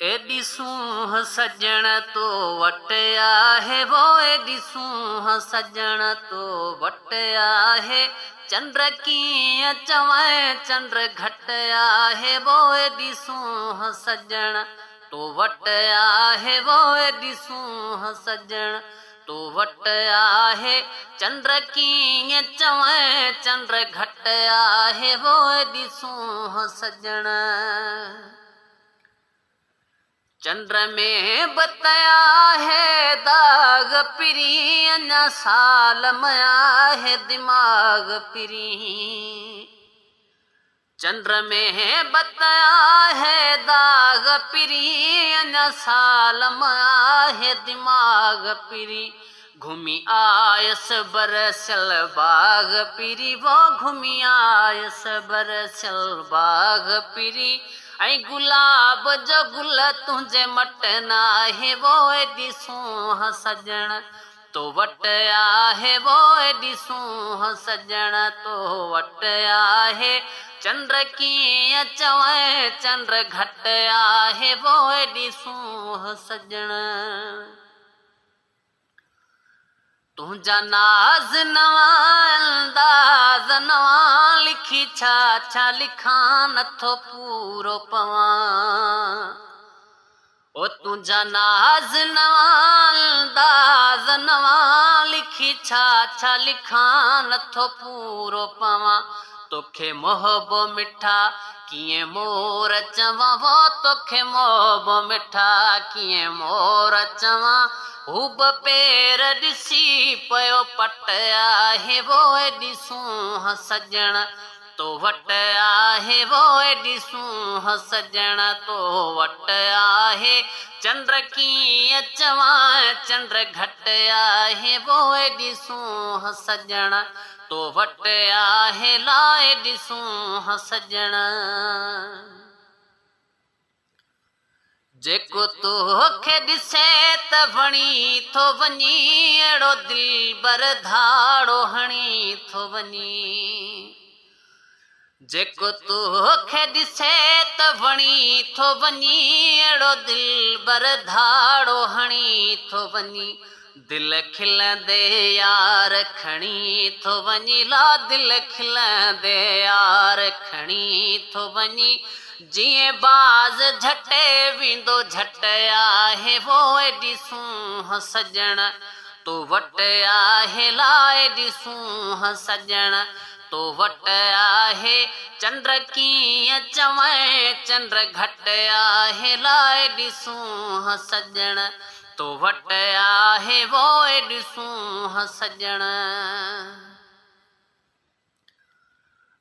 एडी सूंह सजण तो वट आहे वो, एडी सूंह सजण तो वट आहे। चंद्र कीअं चवं चंद्र घट आहे वो, एडी सूंह सजण तो वट आहे वो, एडी सूंह सजण तो वट आहे। चंद्र कीअं चवं चंद्र घट आहे वो, एडी सूंह सजण। चंद्र में बताया है दाग पिरी, अञा साल मया है दिमाग पिरी। चंद्र में बताया है दाग पिरी, अञा साल मया है दिमाग पिरी। घूमी आयस बरसल बाग पिरी, वो घूमी आयस बरसल बाग पिरी। ऐं गुलाब जो गुल तुंहिंजे मट नाहे वो, एडी सूंह सजण तो वट आहे वो, एडी सूंह सजण तो वट आहे। चंद्र कीअं चवं चंद्र घट आहे वो, एडी सूंह सजण। तुंहिंजा नाज़ नवां अंदाज़ नवां, लिखी छा छा लिखां नथो पूरो पवां। ओ तुंहिंजा नाज़ नवां अंदाज़ नवां, लिखी छा छा लिखां नथो पूरो पवां। तोखे मोहबो मिठा कीअं मोर चवां वो, तोखे मोहबो मिठा कीअं मोर चवां। हू ब पेर ॾिसी पियो पट आहे वो, एडी सूंह सजण तो वट आहे वो, एडी सूंह सजण तो वट आहे। चंद्र कीअं चवां चंद्र घट आहे वो, एडी सूंह सजण तो वट आहे ला, एडी सूंह सजण। जेको तोखे ॾिसे त वणी थो वञी, अहिड़ो दिलबर धाड़ो हणी थो वञी। जेको तोखे ॾिसे त वणी थो वञी, अहिड़ो दिलबर धाड़ो हणी थो वञी। दिल खिलंदे यार खणी थो वञी ला, दिल खिलंदे यार खणी थो वञी। जीअं बाज़ झटे वेंदो झट आहे वो, एडी सूंह सजण तो वट आहे ला, एडी सूंह सजण तो वट आहे। चंद्र कीअं चवं चंद्र घट आहे ला, एडी सूंह सजण तो वट आहे वो, एडी सूंह सजण।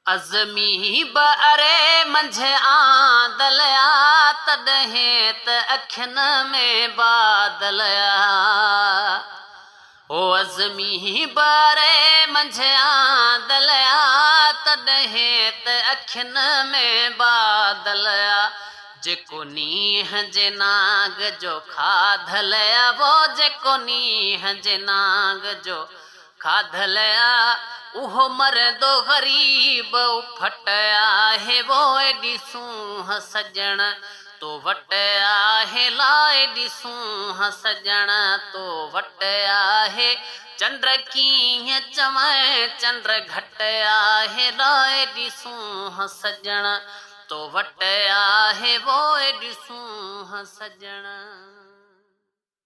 अज़मी ब अरे मंझि आंदल आ, तॾहिं त अखियुनि में बादल आ। ओ अज़मी ब अरे मंझि आंदल आ, तॾहिं त अखियुनि में बादल आ। जेको नींहं जे नाग जो खाधल आ वो, जेको नींहं जे नाग जो खाधल आ। उहो मरदो ग़रीब उफट आहे वो, एडी सूंह सजण तो वट आहे ला, एडी सूंह सजण तो वट आहे। चंद्र कीअं चवं चंद्र घट आहे ला, एडी सूंह सजण तो वट आहे वो, एडी सूंह सजण।